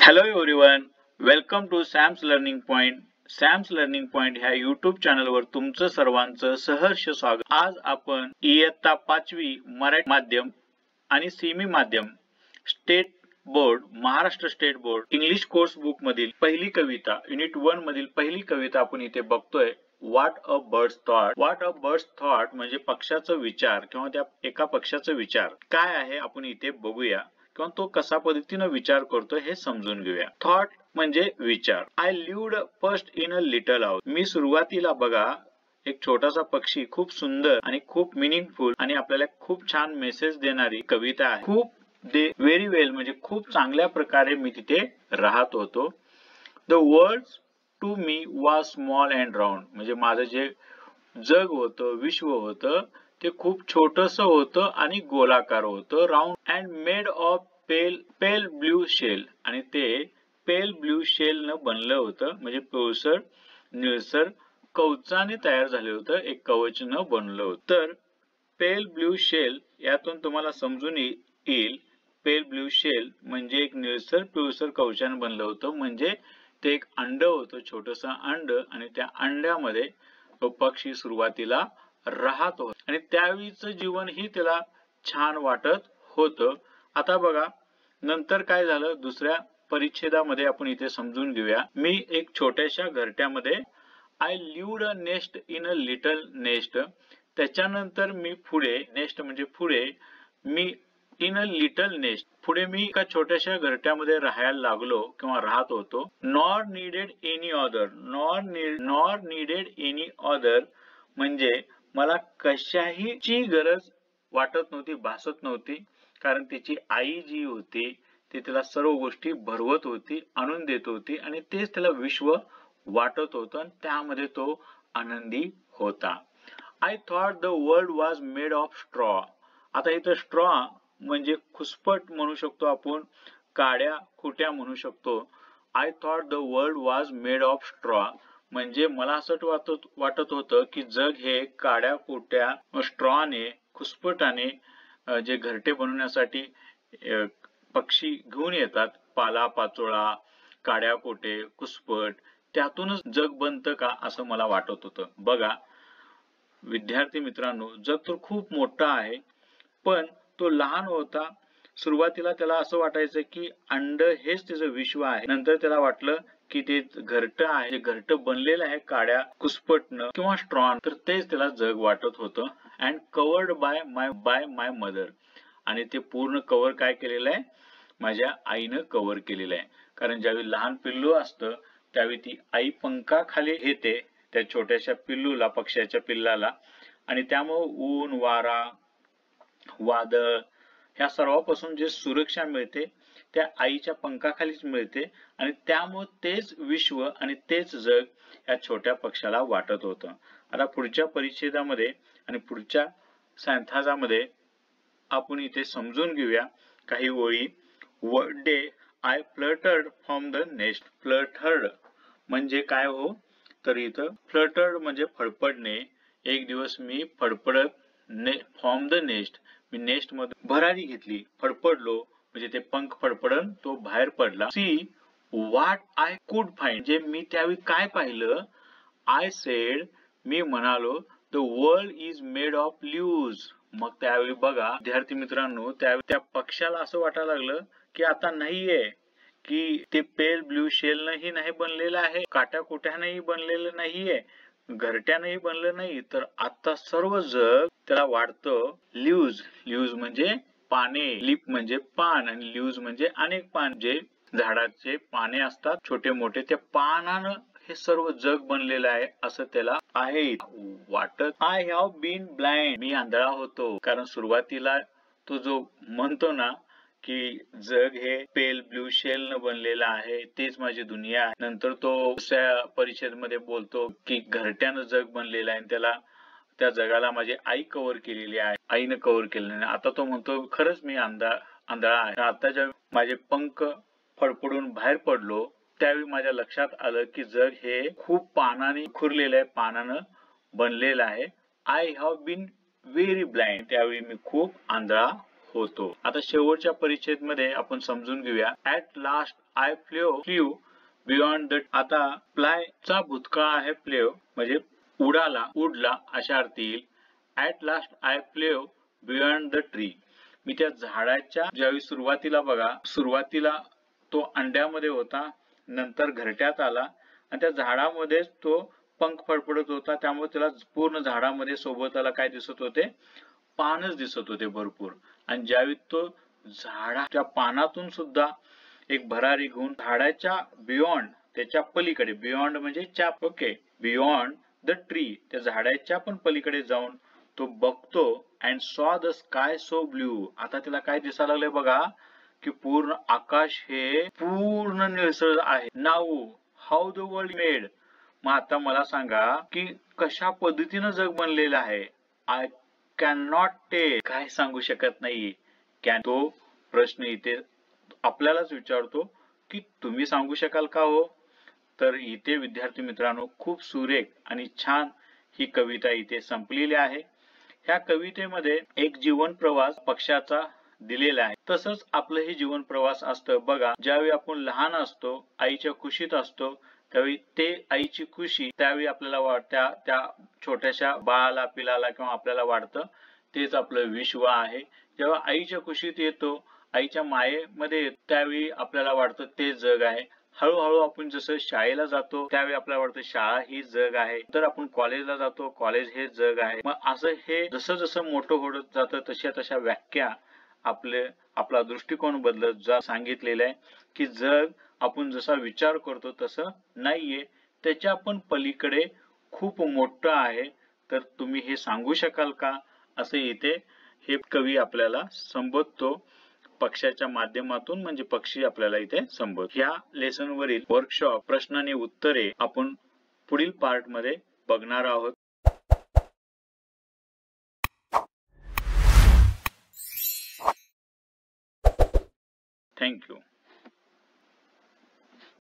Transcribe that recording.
Hello everyone, welcome to Sam's learning point. Sam's learning point ह्या YouTube चॅनलवर तुमचं सर्वांचं सहर्ष स्वागत. आज आपण इयत्ता 5वी मराठी माध्यम आणि सेमी माध्यम state board, Maharashtra state board English course book मधील पहिली कविता, युनिट 1 मधील पहिली कविता आपण इथे बघतोय. What a bird's thought. What a bird's thought म्हणजे पक्षाचा विचार किंवा त्या एका पक्षाचा विचार काय आहे आपण इथे बघूया किंवा तो कसा पद्धतीने विचार करतो हे समजून घेऊया. थॉट म्हणजे विचार. I lived first in a little house. मी सुरुवातीला बघा एक छोटासा पक्षी, खूप सुंदर आणि खूप मिनिंगफुल आणि आपल्याला खूप छान मेसेज देणारी कविता आहे. खूप व्हेरी वेल म्हणजे खूप चांगल्या प्रकारे मी तिथे राहत होतो. The world to me was small and round म्हणजे माझं जे जग होतं, विश्व होतं ते खूप छोटस होतं आणि गोलाकार होतं. Round and made of pale blue shell आणि ते पेल ब्ल्यू शेल न बनलं होतं म्हणजे पिवळसर निळसर कवचाने तयार झाले होतं, एक कवच न बनलं होतं. तर पेल ब्ल्यू शेल यातून तुम्हाला समजून येईल पेल ब्ल्यू शेल म्हणजे एक निळसर पिवळसर कवचाने बनलं होतं म्हणजे ते एक अंड होतं, छोटस अंड आणि त्या अंड्यामध्ये तो पक्षी सुरुवातीला राहत होता आणि त्यावेळीचं जीवन ही त्याला छान वाटत होतं. आता बघा नंतर काय झालं, दुसऱ्या परिच्छेदामध्ये आपण इथे समजून घेऊया. मी एक छोट्याशा घरट्यामध्ये I lived a nest in a little nest. त्याच्यानंतर मी पुढे नेस्ट म्हणजे पुढे मी इन अ लिटल नेस्ट पुढे मी एका छोट्याशा घरट्यामध्ये राहायला लागलो किंवा राहत होतो. Nor needed any other. Nor needed any other म्हणजे मला कशाहीची गरज वाटत नव्हती, भासत नव्हती, कारण तिची आई जी होती ती त्याला सर्व गोष्टी भरवत होती, आणून देत होती आणि तेच त्याला विश्व वाटत होतं आणि त्यामध्ये तो आनंदी होता. I thought the world was made of straw. आता इथं स्ट्रॉ म्हणजे खुसपट म्हणू शकतो आपण, काड्या खुट्या म्हणू शकतो. I thought the world was made of straw म्हणजे मला असं वाटत होतं की जग हे काड्या कुट्या स्ट्रॉने खुसपटाने जे घरटे बनवण्यासाठी पक्षी घेऊन येतात, पाला पाचोळा काड्या कोटे कुसपट, त्यातूनच जग बनतं का असं मला वाटत होतं. बघा विद्यार्थी मित्रांनो, जग तर खूप मोठा आहे पण तो लहान होता. सुरुवातीला त्याला असं वाटायचं की अंड हेच त्याचं विश्व आहे. नंतर त्याला वाटलं की ते घरट आहे, जे घरट बनलेलं आहे काड्या कुसपटनं किंवा स्ट्रॉन, तर तेच त्याला जग वाटत होतं. And covered by my mother आणि ते पूर्ण कव्हर काय केलेलं आहे, माझ्या आईनं कव्हर केलेलं आहे. कारण ज्यावेळी लहान पिल्लू असतं त्यावेळी ती आई पंखाखाली घेते त्या छोट्याशा पिल्लूला, पक्ष्याच्या पिल्लाला, आणि त्यामुळे ऊन वारा वादळ ह्या सर्वांपासून जे सुरक्षा मिळते त्या आईच्या पंखाखालीच मिळते आणि त्यामुळे तेच विश्व आणि तेच जग या छोट्या पक्षाला वाटत होतं. आता पुढच्या परिच्छेदामध्ये आणि पुढच्या सॅन्थाजामध्ये आपण इथे समजून घेऊया काही ओळी. One day I fluttered from the nest. Fluttered म्हणजे काय हो, तर इथं फ्लटर्ड म्हणजे फडफडणे. एक दिवस मी फडफडत फ्रॉम द नेस्ट मी नेस्ट मध्ये भरारी घेतली, फडफडलो म्हणजे ते पंख फडफडून तो बाहेर पडला. See what I could find म्हणजे मी त्यावेळी काय पाहिलं. आय सेड मी म्हणालो the world is made of leaves. मग त्यावेळी बघा विद्यार्थी मित्रांनो, त्यावेळी त्या पक्षाला असं वाटायला लागलं की आता नाहीये की ते पेल ब्ल्यू शेल नाही बनलेलं आहे, काट्या कुट्यानंही बनलेलं नाहीये, घरट्यानंही बनलं नाही, तर आता सर्व जग त्याला वाटतं लीव्स. लीव्स म्हणजे पाने, लीप म्हणजे पान आणि लीव्स म्हणजे अनेक पान, जे झाडाचे पाने असतात छोटे मोठे, त्या पानानं हे सर्व जग बनलेलं आहे असं त्याला आहे वाटत. I have been blind. मी आंधळा होतो, कारण सुरुवातीला तो जो म्हणतो ना की जग हे पेल ब्ल्यू शेल न बनलेलं आहे, तेच माझी दुनिया आहे. नंतर तो दुसऱ्या परिच्छेदमध्ये बोलतो की घरट्यानं जग बनलेलं आहे, त्याला त्या जगाला माझी आई कव्हर केलेली आहे, आईनं कव्हर केलेलं नाही. आता तो म्हणतो खरंच मी आंधळा आहे. आता जेव्हा माझे पंख फडफडून बाहेर पडलो त्यावेळी माझ्या लक्षात आलं की जग हे खूप पानाने खुरलेलं आहे, पानानं बनलेलं आहे. I have been very blind. त्यावेळी मी खूप आंधळा होतो. आता शेवटच्या परिच्छेद मध्ये आपण समजून घेऊया. At last I flew beyond the. आता फ्लाय चा भूतकाळ आहे फ्ल्यू, म्हणजे उडाला, उडला अशा अर्थी येईल. At last I flew beyond the tree. मी त्या झाडाच्या ज्यावेळी सुरुवातीला तो अंड्यामध्ये होता, नंतर घरट्यात आला आणि त्या झाडामध्ये तो पंख फडफडत होता, त्यामुळे त्याला पूर्ण झाडामध्ये सोबताला काय दिसत होते, पानच दिसत होते भरपूर. आणि ज्यावेळी तो झाडाच्या पानातून सुद्धा एक भरारी घेऊन झाडाच्या बियॉन्ड, त्याच्या पलीकडे, बियॉन्ड म्हणजे चाप, ओके, बियॉन्ड द ट्री, त्या झाडाच्या पण पलीकडे जाऊन तो बघतो. अँड सॉ द स्काय सो ब्ल्यू. आता त्याला काय दिसायला लागले बघा, की पूर्ण आकाश हे पूर्ण निळसर आहे. Now how the world made. मग आता मला सांगा की कशा पद्धतीनं जग बनलेलं आहे. I can not tell. काय सांगू शकत नाही. कॅन, तो प्रश्न इथे आपल्यालाच विचारतो की तुम्ही सांगू शकाल का हो. तर इथे विद्यार्थी मित्रांनो खूप सुरेख आणि छान ही कविता इथे संपलेली आहे. ह्या कवितेमध्ये एक जीवन प्रवास पक्षाचा दिलेला आहे. तसंच आपलं हे जीवन प्रवास असतं बघा. ज्यावेळी आपण लहान असतो, आईच्या कुशीत असतो, त्यावेळी ते आईची खुशी त्यावेळी आपल्याला वाटतं, त्या छोट्याशा बाळाला, पिलाला किंवा आपल्याला वाटतं तेच आपलं विश्व आहे. जेव्हा आईच्या कुशीत येतो, आईच्या मायेमध्ये त्यावेळी आपल्याला वाटतं ते जग आहे. हळूहळू आपण जसं शाळेला जातो त्यावेळी आपल्याला वाटतं शाळा ही जग आहे. तर आपण कॉलेजला जातो, कॉलेज हे जग आहे. मग असं हे जसं जसं मोठं होत जातं तशा तशा व्याख्या आपला दृष्टिकोन बदलत सांगितलेलं आहे की जग आपण जसा विचार करतो तसं नाहीये, त्याच्या पण पलीकडे खूप मोठं आहे. तर तुम्ही हे सांगू शकाल का, असे इथे हे कवी आपल्याला संबोधतो पक्षाच्या माध्यमातून, म्हणजे पक्षी आपल्याला इथे संबोध. ह्या लेसन वरील वर्कशॉप प्रश्न आणि उत्तरे आपण पुढील पार्ट मध्ये बघणार आहोत. थँक्यू.